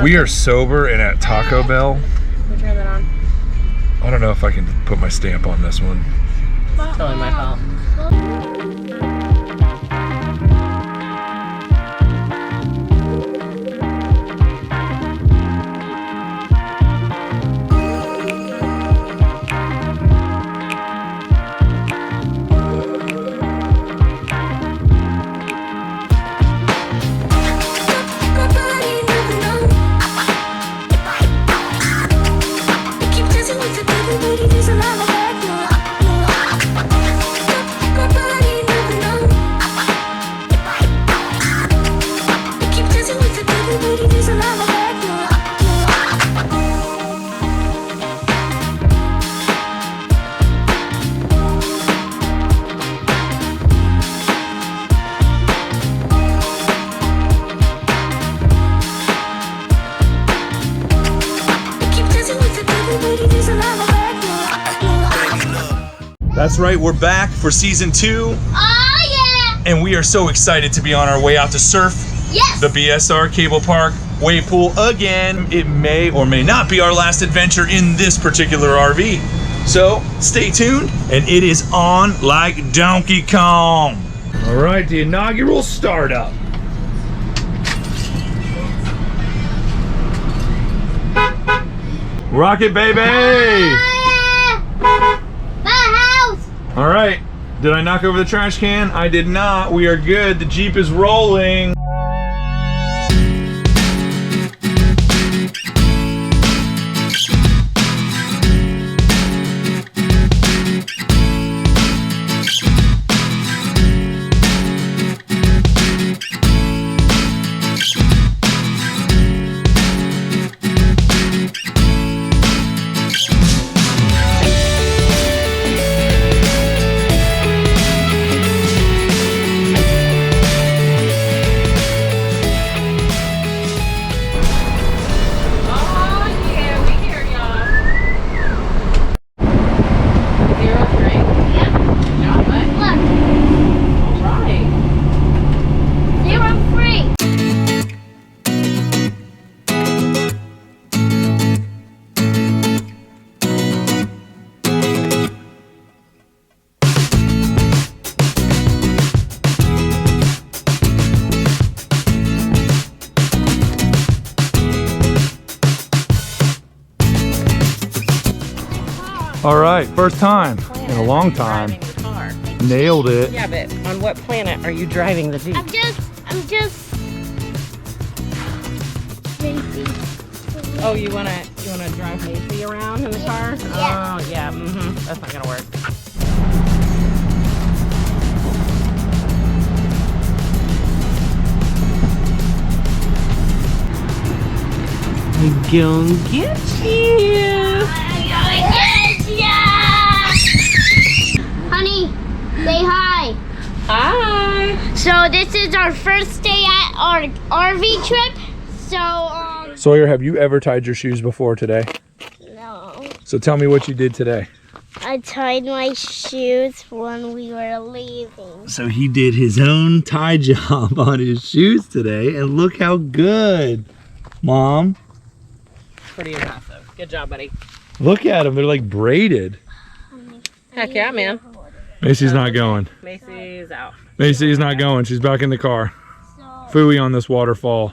We are sober and at Taco Bell. We'll turn that on. I don't know if I can put my stamp on this one. It's totally my fault. That's right, we're back for season 2. Oh yeah! And we are so excited to be on our way out to surf. Yes! The BSR Cable Park wave pool again. It may or may not be our last adventure in this particular RV. So stay tuned, and it is on like Donkey Kong. All right, the inaugural startup. Rocket baby! All right, did I knock over the trash can? I did not. We are good. The Jeep is rolling. All right, first time in a long time. Nailed it. Yeah, but on what planet are you driving the Jeep? I'm just Macy. Oh, you wanna drive Macy around in the car? Yeah. Oh yeah, that's not gonna work. I'm gonna get you. Honey, say hi. Hi. So this is our first day at our RV trip. So Sawyer, have you ever tied your shoes before today? no. So tell me what you did today. I tied my shoes when we were leaving. So he did his own tie job on his shoes today, and look how good, Mom. Pretty impressive. Good job, buddy. Look at them, they're like braided. Heck yeah, man. Macy's not going. Macy's out. Macy's not going, she's back in the car. Phooey on this waterfall.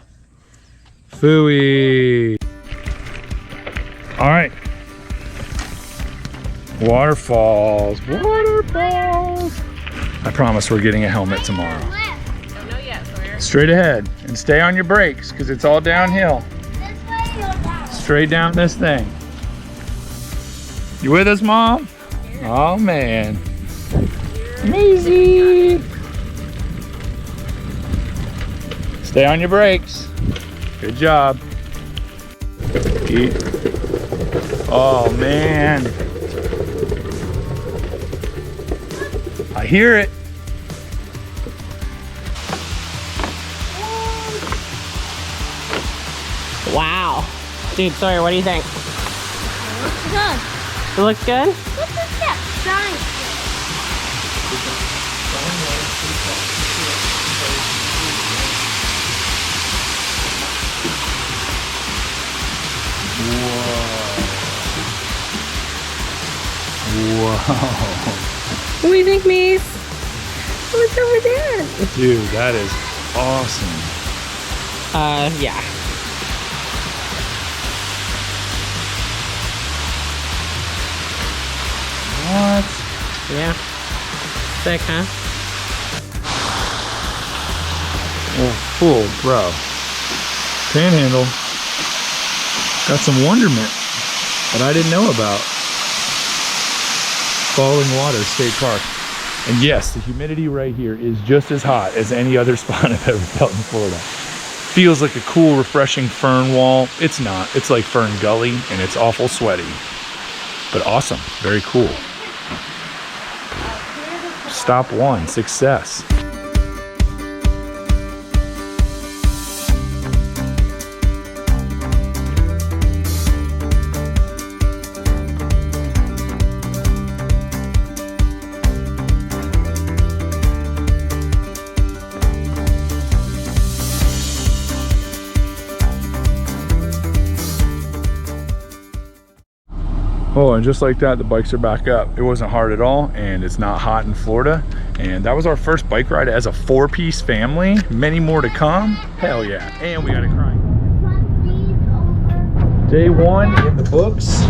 Phooey. All right. Waterfalls, waterfalls. I promise we're getting a helmet tomorrow. Don't know yet, Sawyer. Straight ahead, and stay on your brakes, because it's all downhill. Straight down this thing. You with us, Mom? Oh, man. Amazing. Stay on your brakes. Good job. Oh, man. I hear it. Wow. Dude, Sawyer, what do you think? Good. It looks good? Look at that sign. Whoa. What do you think, Mace? What's over there? Dude, that is awesome. Yeah. What? Yeah. Sick, huh? Oh, cool, bro. Panhandle. Got some wonderment that I didn't know about. Falling Water State Park. And yes, the humidity right here is just as hot as any other spot I've ever felt in Florida. Feels like a cool, refreshing fern wall. It's not. It's like Fern Gully, and it's awful sweaty. But awesome. Very cool. Stop one. Success. Oh, and just like that, the bikes are back up. It wasn't hard at all, and it's not hot in Florida. And that was our first bike ride as a 4-piece family. Many more to come. Hell yeah. And we got a crying. Day 1 in the books.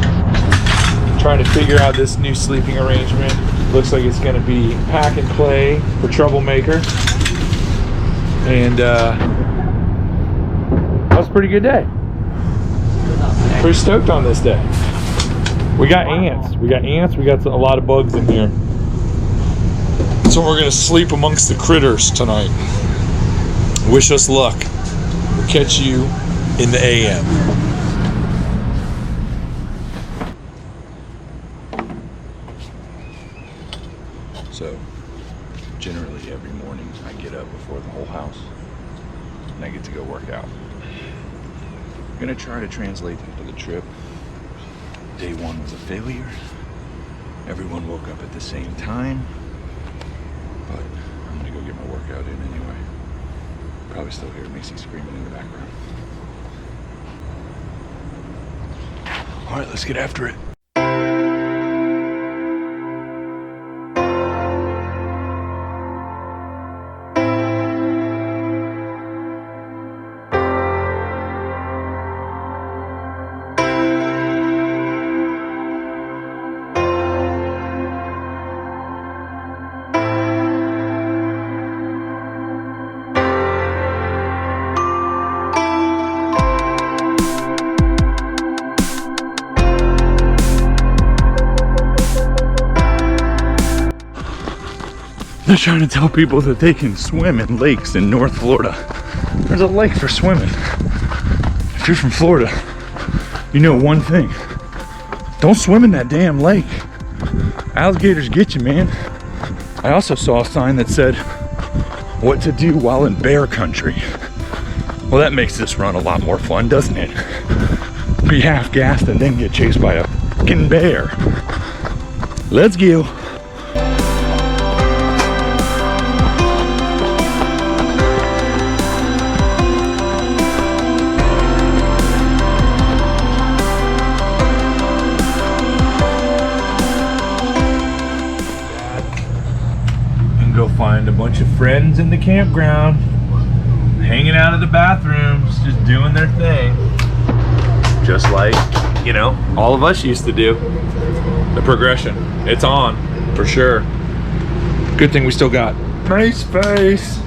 Trying to figure out this new sleeping arrangement. Looks like it's gonna be pack and play for Troublemaker. And that was a pretty good day. Pretty stoked on this day. We got ants. We got a lot of bugs in here. So we're gonna sleep amongst the critters tonight. Wish us luck. We'll catch you in the AM. So generally every morning I get up before the whole house and I get to go work out. I'm gonna try to translate that to the trip. Day 1 was a failure. Everyone woke up at the same time, but I'm gonna go get my workout in anyway. Probably still hear Macy screaming in the background. All right, let's get after it. They're trying to tell people that they can swim in lakes in North Florida. There's a lake for swimming. If you're from Florida, you know one thing. Don't swim in that damn lake. Alligators get you, man. I also saw a sign that said, what to do while in bear country. Well, that makes this run a lot more fun, doesn't it? Be half-gassed and then get chased by a fucking bear. Let's go. Go find a bunch of friends in the campground, hanging out at the bathrooms, just doing their thing. Just like, you know, all of us used to do. The progression, it's on, for sure. Good thing we still got Nice Face.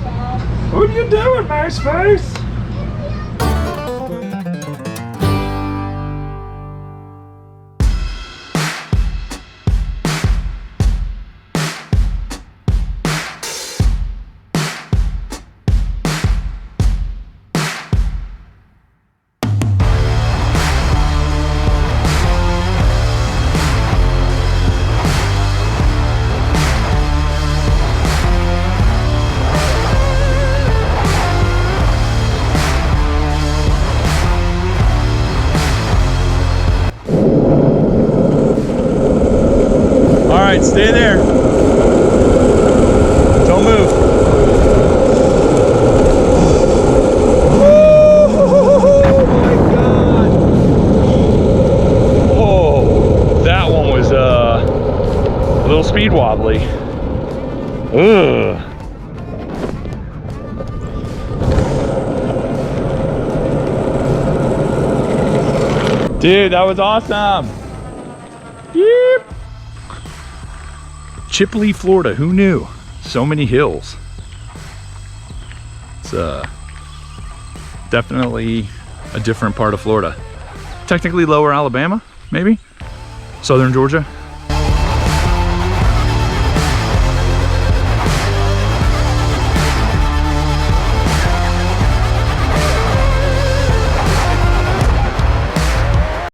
What are you doing, Nice Face? Stay there. Don't move. Oh my God. little speed wobbly. Ugh. Dude, that was awesome. Yep. Chipley, Florida. Who knew? So many hills. It's definitely a different part of Florida. Technically lower Alabama, maybe? Southern Georgia.